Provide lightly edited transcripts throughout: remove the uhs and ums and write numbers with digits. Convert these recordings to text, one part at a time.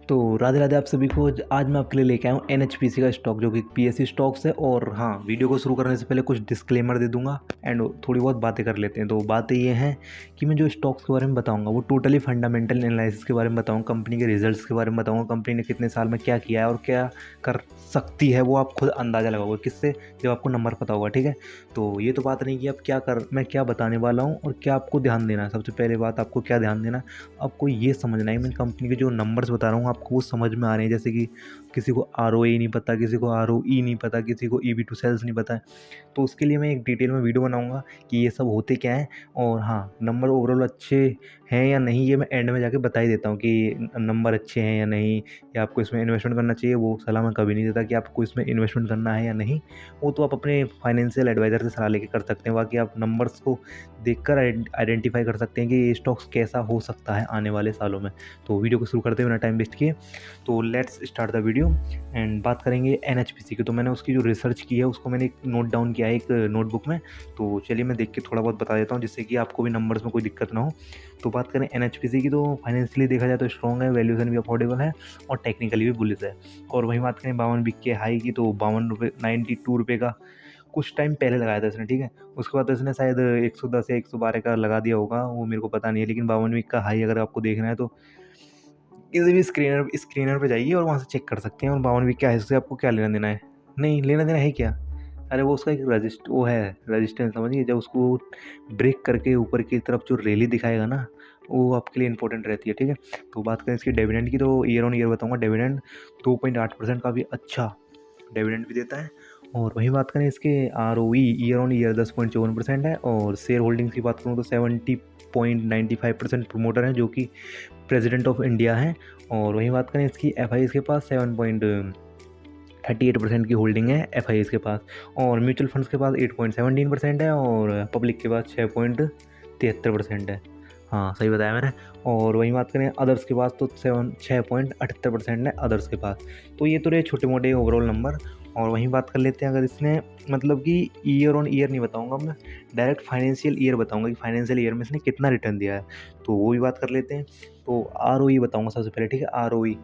तो राधे राधे आप सभी को। आज मैं आपके लिए लेके आया हूँ एनएचपीसी का स्टॉक जो कि पीएससी स्टॉक्स है। और हाँ, वीडियो को शुरू करने से पहले कुछ डिस्क्लेमर दे दूंगा एंड थोड़ी बहुत बातें कर लेते हैं। तो बातें ये हैं कि मैं जो स्टॉक्स के बारे में बताऊंगा वो टोटली फंडामेंटल एनालिसिस के बारे में बताऊंगा, कंपनी के रिजल्ट्स के बारे में बताऊंगा, कंपनी ने कितने साल में क्या किया है और क्या कर सकती है वो आप खुद अंदाज़ा लगाओगे किससे, जब आपको नंबर पता होगा। ठीक है, तो ये तो बात नहीं कि मैं क्या बताने वाला हूँ और क्या आपको ध्यान देना है। सबसे पहले बात, आपको क्या ध्यान देना है, आपको ये समझना है मैं कंपनी के जो नंबर्स बता रहा हूँ आपको वो समझ में आ रहे हैं। जैसे कि किसी को ROE नहीं पता, किसी को ROE नहीं पता, किसी को EV टू सेल्स नहीं पता है, तो उसके लिए मैं एक डिटेल में वीडियो बनाऊंगा कि ये सब होते क्या है। और हाँ, नंबर ओवरऑल अच्छे हैं या नहीं ये मैं एंड में जाके बता ही देता हूँ कि नंबर अच्छे हैं या नहीं, या आपको इसमें इन्वेस्टमेंट करना चाहिए। वो सलाह मैं कभी नहीं देता कि आपको इसमें इन्वेस्टमेंट करना है या नहीं, वो तो आप अपने फाइनेंशियल एडवाइज़र से सलाह लेके कर सकते हैं। बाकी आप नंबर्स को देखकर आइडेंटिफाई कर सकते हैं कि ये स्टॉक्स कैसा हो सकता है आने वाले सालों में। तो वीडियो को शुरू करते हुए ना टाइम वेस्ट किए, तो let's start the video and बात करेंगे एनएचपीसी की। तो मैंने उसकी जो रिसर्च की है उसको मैंने एक नोट डाउन किया है एक नोटबुक में। तो चलिए मैं देख के थोड़ा बहुत बता देता हूँ जिससे कि आपको भी नंबर्स में कोई दिक्कत ना हो। तो बात करें एनएचपीसी की, तो फाइनेंशियली देखा जाए तो स्ट्रॉन्ग है, वैल्यूएशन भी अफोर्डेबल है और टेक्निकली भी बुलिश है। और वहीं बात करें 52 वीक के हाई की, तो 52 रुपये 92 रुपये का कुछ टाइम पहले लगाया था इसने। ठीक है, उसके बाद तो इसने शायद 110 या 112 का लगा दिया होगा, वो मेरे को पता नहीं है। लेकिन 52 वीक का हाई अगर आपको देखना है तो किसी भी स्क्रीनर पे जाइए और वहाँ से चेक कर सकते हैं। और 52 वीक के हाई से आपको क्या लेना देना है, नहीं लेना देना है क्या। अरे वो उसका एक वो है रजिस्टेंस, समझिए। जब उसको ब्रेक करके ऊपर की तरफ जो रैली दिखाएगा ना, वो आपके लिए इंपॉर्टेंट रहती है। ठीक है, तो बात करें इसकी डिविडेंड की, तो ईयर ऑन ईयर बताऊंगा। डिविडेंड 2.8% का भी अच्छा डिविडेंड भी देता है। और वहीं बात करें इसके ROE ईयर ऑन ईयर 10.54% है। और शेयर होल्डिंग्स की बात करूँ तो 70.95% प्रमोटर है जो कि प्रेसिडेंट ऑफ इंडिया है। और वहीं बात करें इसकी FIs के पास 7.38% की होल्डिंग है FIs के पास। और म्यूचुअल फंड्स के पास 8.17% है और पब्लिक के पास 6.73% है। हाँ, सही बताया मैंने। और वहीं बात करें अदर्स के पास तो 6.78% है अदर्स के पास। तो ये तो रहे छोटे मोटे ओवरऑल नंबर। और वहीं बात कर लेते हैं, अगर इसने मतलब कि ईयर ऑन ईयर नहीं बताऊंगा मैं, डायरेक्ट फाइनेंशियल ईयर बताऊंगा कि फाइनेंशियल ईयर में इसने कितना रिटर्न दिया है, तो वो भी बात कर लेते हैं। तो ROE बताऊंगा सबसे पहले। ठीक है, ROE,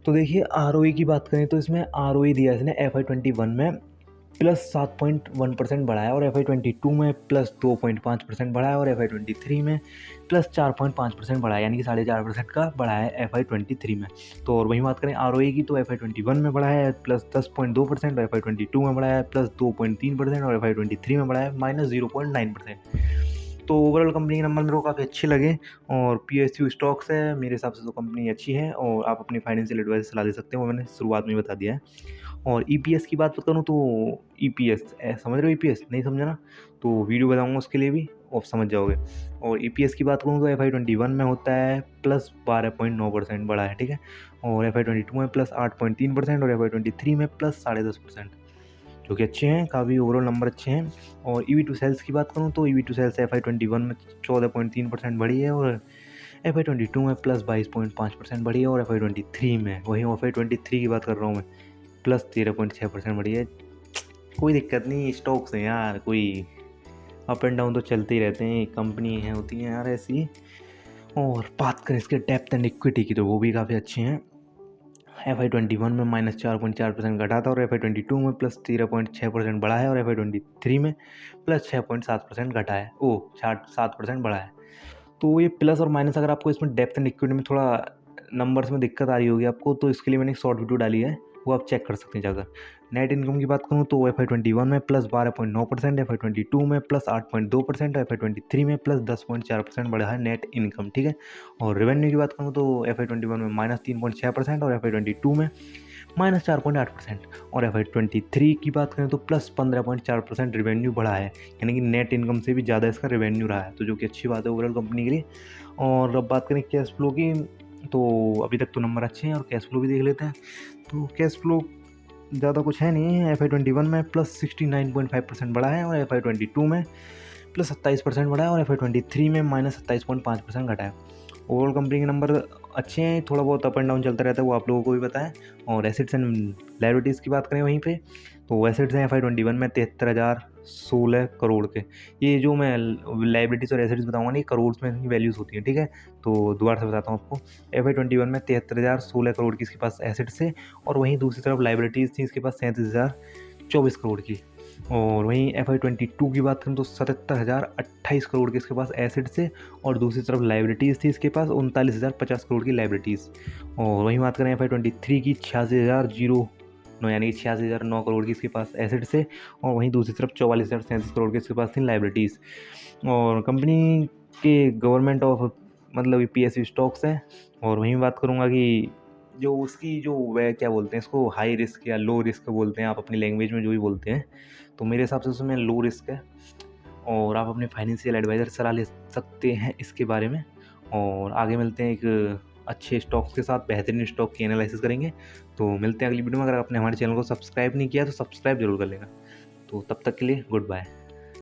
तो देखिए ROE की बात करें तो इसमें ROE दिया है इसने FY21 में +7.1% बढ़ाया, और FY22 में +2.5% बढ़ाया, और FY23 में +4.5% बढ़ाया, यानी कि 4.5% का बढ़ाया है FY23 में। तो और वहीं बात करें ROE की, तो FY21 में बढ़ाया है +10.2%, और FY22 में बढ़ाया है +2.3%, और FY23 में बढ़ाया है -0.9%। तो ओवरऑल कंपनी के नंबर मेरे को काफ़ी अच्छे लगे। और PSU स्टॉक्स है, मेरे हिसाब से तो कंपनी अच्छी है और आप अपनी फाइनेंशियल एडवाइस सलाह दे सकते हैं, वो मैंने शुरुआत में ही बता दिया है। और EPS की बात करूँ तो EPS समझ रहे हो, EPS नहीं समझा ना, तो वीडियो बताऊँगा उसके लिए भी, आप समझ जाओगे। और EPS की बात करूँ तो FY21 में होता है +12.9% बढ़ा है। ठीक है, और FY22 में +8.3%, और FY23 में +10.5%, जो कि अच्छे हैं, काफ़ी ओवरऑल नंबर अच्छे हैं। और EV टू सेल्स की बात करूँ तो EV टू सेल्स FY21 में 14.3% बढ़ी है, और FY22 में +22.5% बढ़ी है, और FY23 में, वहीं FY23 की बात कर रहा हूँ मैं, +13.6% बढ़ी है। कोई दिक्कत नहीं, स्टॉक्स हैं यार, कोई अप एंड डाउन तो चलते ही रहते हैं, कंपनी है होती हैं यार ऐसी। और बात करें इसके डेप्थ एंड इक्विटी की, तो वो भी काफ़ी अच्छे हैं। FY21 में -4.4% घटा था, और FY22 में +13.6% बढ़ा है, और FY23 में +6.7% घटा है, 7% बढ़ा है। तो ये प्लस और माइनस, अगर आपको इसमें डेप्थ एंड इक्विटी में थोड़ा नंबर्स में दिक्कत आ रही होगी आपको, तो इसके लिए मैंने एक शॉर्ट वीडियो डाली है, वो आप चेक कर सकते हैं जाकर। नेट इनकम की बात करूँ तो FY21 में +12.9%, FY22 में +8.2%, FY23 में +10.4% बढ़ा है नेट इनकम। ठीक है, और रेवेन्यू की बात करूँ तो FY21 में -3.6%, और FY22 में -4.8%, और FY23 की बात करें तो +15.4% रेवेन्यू बढ़ा है, यानी कि नेट इनकम से भी ज़्यादा इसका रेवेन्यू रहा है, तो जो कि अच्छी बात है ओवरऑल कंपनी के लिए। और अब बात करें कैश फ्लो की, तो अभी तक तो नंबर अच्छे हैं, और कैश फ्लो भी देख लेते हैं। तो कैश फ्लो ज़्यादा कुछ है नहीं, FY21 में +69.5% बढ़ा है, और FY22 में +27% बढ़ा है, और FY23 में -27.5% घटा है। ओवरऑल कंपनी के नंबर अच्छे हैं, थोड़ा बहुत अप एंड डाउन चलता रहता है, वो आप लोगों को भी पता है। और एसेट्स एंड लायबिलिटीज़ की बात करें वहीं पे, तो एसेट्स हैं FY21 में 73,016 करोड़ के। ये जो मैं लायबिलिटीज़ और एसेट्स बताऊंगा ना, ये करोड़ में इनकी वैल्यूज़ होती हैं, ठीक है। तो दोबारा से बताता हूँ आपको, FY21 में 73,016 करोड़ की इसके पास एसेट्स है, और वहीं दूसरी तरफ लायबिलिटीज़ थी इसके पास 37,024 करोड़ की। और वहीं FY22 की बात करें तो 77,028 करोड़ के इसके पास एसेट्स है, और दूसरी तरफ लाइबिलिटीज़ थी इसके पास 39,050 करोड़ की लाइबिलिटीज़। और वहीं बात करें FY23 की 86,009 यानी कि 86,009 करोड़ की इसके पास एसेट्स है, और वहीं दूसरी तरफ 44,037 करोड़ के इसके पास थी लाइबिलिटीज़। और कंपनी के गवर्नमेंट ऑफ मतलब PSU स्टॉक्स हैं। और वहीं बात करूँगा कि जो उसकी जो वह क्या बोलते हैं इसको, हाई रिस्क या लो रिस्क बोलते हैं आप अपनी लैंग्वेज में जो भी बोलते हैं, तो मेरे हिसाब से उसमें लो रिस्क है, और आप अपने फाइनेंशियल एडवाइज़र सलाह ले सकते हैं इसके बारे में। और आगे मिलते हैं एक अच्छे स्टॉक्स के साथ, बेहतरीन स्टॉक की एनालिसिस करेंगे। तो मिलते हैं अगली वीडियो में। अगर आपने हमारे चैनल को सब्सक्राइब नहीं किया तो सब्सक्राइब जरूर कर लेना। तो तब तक के लिए गुड बाय।